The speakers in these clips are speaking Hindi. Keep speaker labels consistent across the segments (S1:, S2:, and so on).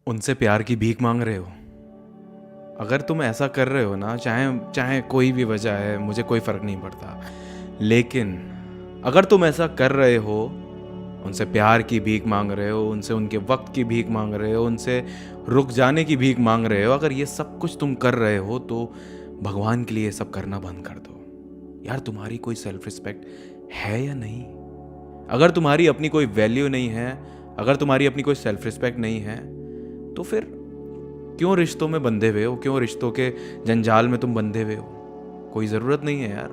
S1: उनसे प्यार की भीख मांग रहे हो। अगर तुम ऐसा कर रहे हो ना, चाहे चाहे कोई भी वजह है, मुझे कोई फ़र्क नहीं पड़ता, लेकिन अगर तुम ऐसा कर रहे हो, उनसे प्यार की भीख मांग रहे हो, उनसे उनके वक्त की भीख मांग रहे हो, उनसे रुक जाने की भीख मांग रहे हो, अगर ये सब कुछ तुम कर रहे हो तो भगवान के लिए ये सब करना बंद कर दो। यार, तुम्हारी कोई सेल्फ रिस्पेक्ट है या नहीं? अगर तुम्हारी अपनी कोई वैल्यू नहीं है, अगर तुम्हारी अपनी कोई सेल्फ रिस्पेक्ट नहीं है, तो फिर क्यों रिश्तों में बंधे हुए हो? क्यों रिश्तों के जंजाल में तुम बंधे हुए हो? कोई ज़रूरत नहीं है यार।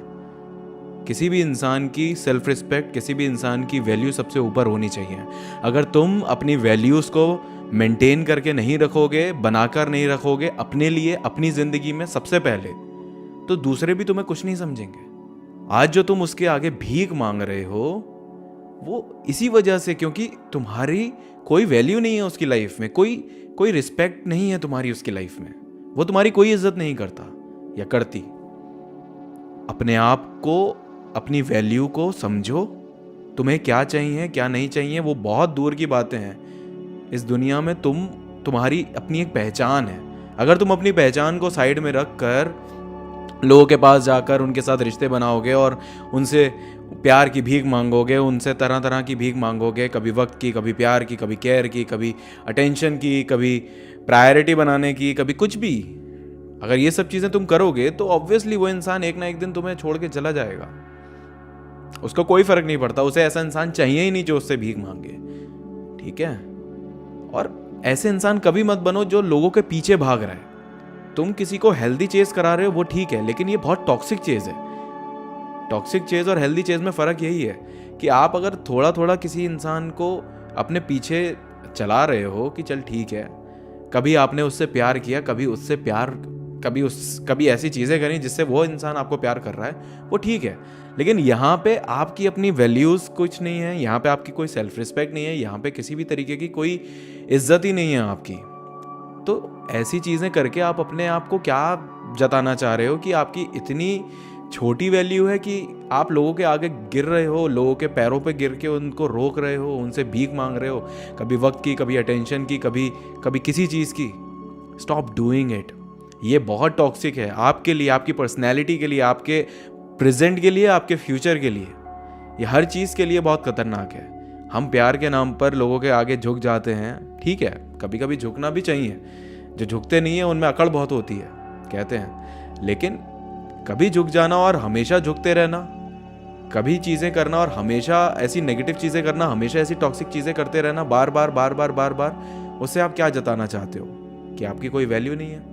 S1: किसी भी इंसान की सेल्फ रिस्पेक्ट, किसी भी इंसान की वैल्यू सबसे ऊपर होनी चाहिए। अगर तुम अपनी वैल्यूज़ को मेंटेन करके नहीं रखोगे, बनाकर नहीं रखोगे अपने लिए, अपनी ज़िंदगी में सबसे पहले, तो दूसरे भी तुम्हें कुछ नहीं समझेंगे। आज जो तुम उसके आगे भीख मांग रहे हो, वो इसी वजह से, क्योंकि तुम्हारी कोई वैल्यू नहीं है उसकी लाइफ में, कोई रिस्पेक्ट नहीं है तुम्हारी उसकी लाइफ में, वो तुम्हारी कोई इज्जत नहीं करता या करती। अपने आप को, अपनी वैल्यू को समझो। तुम्हें क्या चाहिए, क्या नहीं चाहिए, वो बहुत दूर की बातें हैं। इस दुनिया में तुम्हारी अपनी एक पहचान है। अगर तुम अपनी पहचान को साइड में रख कर लोगों के पास जाकर उनके साथ रिश्ते बनाओगे और उनसे प्यार की भीख मांगोगे, उनसे तरह तरह की भीख मांगोगे, कभी वक्त की, कभी प्यार की, कभी केयर की, कभी अटेंशन की, कभी प्रायोरिटी बनाने की, कभी कुछ भी, अगर ये सब चीज़ें तुम करोगे तो ऑब्वियसली वो इंसान एक ना एक दिन तुम्हें छोड़ के चला जाएगा। उसको कोई फर्क नहीं पड़ता, उसे ऐसा इंसान चाहिए ही नहीं जो उससे भीख मांगे। ठीक है? और ऐसे इंसान कभी मत बनो जो लोगों के पीछे भाग रहा है। तुम किसी को हेल्दी चेज करा रहे हो, वो ठीक है, लेकिन ये बहुत टॉक्सिक चेज है। टॉक्सिक चेज और हेल्दी चेज में फ़र्क यही है कि आप अगर थोड़ा थोड़ा किसी इंसान को अपने पीछे चला रहे हो कि चल ठीक है, कभी आपने उससे प्यार किया, कभी ऐसी चीज़ें करी जिससे वो इंसान आपको प्यार कर रहा है, वो ठीक है, लेकिन यहाँ पे आपकी अपनी वैल्यूज़ कुछ नहीं है, यहाँ पे आपकी कोई सेल्फ रिस्पेक्ट नहीं है, यहाँ पे किसी भी तरीके की कोई इज्जत ही नहीं है आपकी। तो ऐसी चीज़ें करके आप अपने आप को क्या जताना चाह रहे हो कि आपकी इतनी छोटी वैल्यू है कि आप लोगों के आगे गिर रहे हो, लोगों के पैरों पे गिर के उनको रोक रहे हो, उनसे भीख मांग रहे हो, कभी वक्त की, कभी अटेंशन की, कभी किसी चीज़ की। Stop doing it. ये बहुत टॉक्सिक है आपके लिए, आपकी पर्सनैलिटी के लिए, आपके प्रेजेंट के लिए, आपके फ्यूचर के लिए। ये हर चीज़ के लिए बहुत खतरनाक है। हम प्यार के नाम पर लोगों के आगे झुक जाते हैं, ठीक है, कभी कभी झुकना भी चाहिए। जो झुकते नहीं है उनमें अकड़ बहुत होती है, कहते हैं, लेकिन कभी झुक जाना और हमेशा झुकते रहना, कभी चीज़ें करना और हमेशा ऐसी नेगेटिव चीज़ें करना, हमेशा ऐसी टॉक्सिक चीज़ें करते रहना, बार बार बार बार बार बार, उससे आप क्या जताना चाहते हो? कि आपकी कोई वैल्यू नहीं है।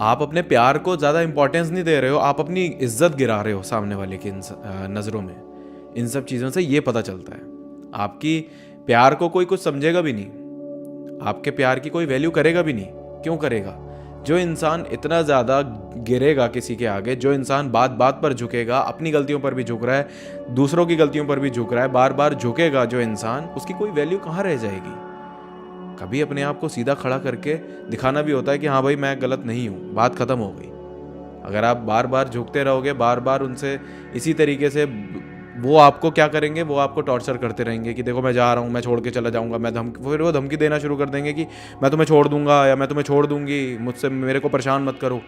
S1: आप अपने प्यार को ज़्यादा इंपॉर्टेंस नहीं दे रहे हो, आप अपनी इज्जत गिरा रहे हो सामने वाले की नज़रों में। इन सब चीज़ों से ये पता चलता है आपकी प्यार को कोई कुछ समझेगा भी नहीं, आपके प्यार की कोई वैल्यू करेगा भी नहीं। क्यों करेगा? जो इंसान इतना ज़्यादा गिरेगा किसी के आगे, जो इंसान बात बात पर झुकेगा, अपनी गलतियों पर भी झुक रहा है, दूसरों की गलतियों पर भी झुक रहा है, बार बार झुकेगा जो इंसान, उसकी कोई वैल्यू कहाँ रह जाएगी? कभी अपने आप को सीधा खड़ा करके दिखाना भी होता है कि हाँ भाई मैं गलत नहीं हूँ, बात खत्म हो गई। अगर आप बार बार झुकते रहोगे, बार बार उनसे इसी तरीके से, वो आपको क्या करेंगे? वो आपको टॉर्चर करते रहेंगे कि देखो मैं जा रहा हूँ, मैं छोड़ के चला जाऊँगा, फिर वो धमकी देना शुरू कर देंगे कि मैं तुम्हें छोड़ दूंगा या मैं तुम्हें छोड़ दूंगी, मुझसे मेरे को परेशान मत करो।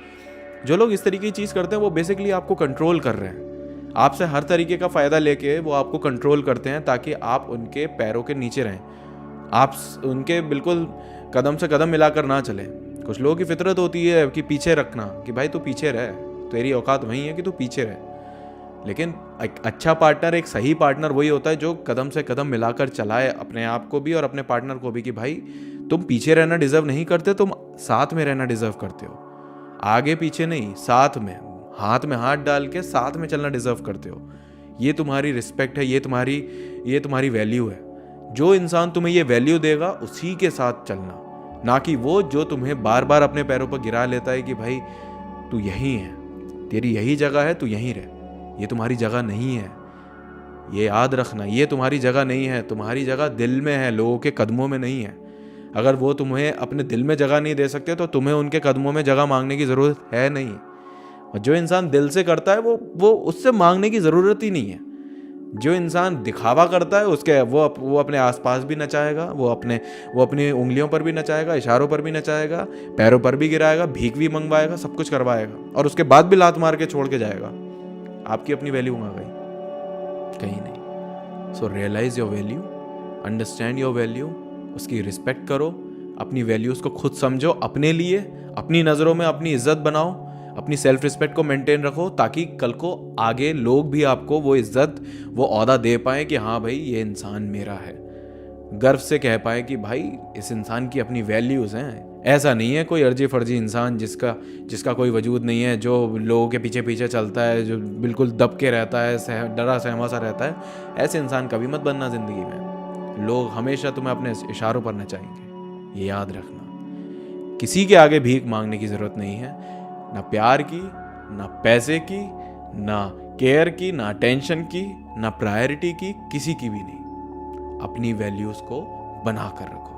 S1: जो लोग इस तरीके की चीज़ करते हैं वो बेसिकली आपको कंट्रोल कर रहे हैं। आपसे हर तरीके का फ़ायदा लेके वो आपको कंट्रोल करते हैं ताकि आप उनके पैरों के नीचे रहें, आप उनके बिल्कुल कदम से कदम मिलाकर ना चलें। कुछ लोगों की फितरत होती है कि पीछे रखना, कि भाई तू पीछे रह, तेरी औकात वही है कि तू पीछे रह। लेकिन एक अच्छा पार्टनर, एक सही पार्टनर वही होता है जो कदम से कदम मिलाकर चलाए अपने आप को भी और अपने पार्टनर को भी, कि भाई तुम पीछे रहना डिजर्व नहीं करते, तुम साथ में रहना डिजर्व करते हो। आगे पीछे नहीं, साथ में, हाथ में हाथ डाल के साथ में चलना डिजर्व करते हो। ये तुम्हारी रिस्पेक्ट है, ये तुम्हारी वैल्यू है। जो इंसान तुम्हें ये वैल्यू देगा उसी के साथ चलना, ना कि वो जो तुम्हें बार बार अपने पैरों पर गिरा लेता है कि भाई तू यहीं है, तेरी यही जगह है, तू यहीं रह। ये तुम्हारी जगह नहीं है, ये याद रखना, ये तुम्हारी जगह नहीं है। तुम्हारी जगह दिल में है, लोगों के कदमों में नहीं है। अगर वो तुम्हें अपने दिल में जगह नहीं दे सकते तो तुम्हें उनके कदमों में जगह मांगने की ज़रूरत है नहीं। और जो इंसान दिल से करता है वो उससे मांगने की ज़रूरत ही नहीं है। जो इंसान दिखावा करता है उसके वो अपने आसपास भी नचाएगा, वो अपनी उंगलियों पर भी नचाएगा, इशारों पर भी नचाएगा, पैरों पर भी गिराएगा, भीख भी मंगवाएगा, सब कुछ करवाएगा और उसके बाद भी लात मार के छोड़ के जाएगा। आपकी अपनी वैल्यू कहाँ गई? कहीं नहीं। So realise your value, understand your value, उसकी रिस्पेक्ट करो, अपनी वैल्यूज़ को खुद समझो, अपने लिए अपनी नज़रों में अपनी इज्जत बनाओ, अपनी सेल्फ रिस्पेक्ट को मेंटेन रखो, ताकि कल को आगे लोग भी आपको वो इज्जत, वो ओहदा दे पाएं कि हाँ भाई ये इंसान मेरा है। गर्व से कह पाए कि भाई इस इंसान की अपनी वैल्यूज़ हैं। ऐसा नहीं है कोई अर्जी फर्जी इंसान जिसका कोई वजूद नहीं है, जो लोगों के पीछे पीछे चलता है, जो बिल्कुल दब के रहता है, डरा सहमा सा रहता है। ऐसे इंसान कभी मत बनना ज़िंदगी में। लोग हमेशा तुम्हें अपने इशारों पर नचाएंगे, ये याद रखना। किसी के आगे भीख मांगने की ज़रूरत नहीं है, ना प्यार की, ना पैसे की, ना केयर की, ना अटेंशन की, ना प्रायोरिटी की, किसी की भी नहीं। अपनी वैल्यूज़ को बना कर रखो।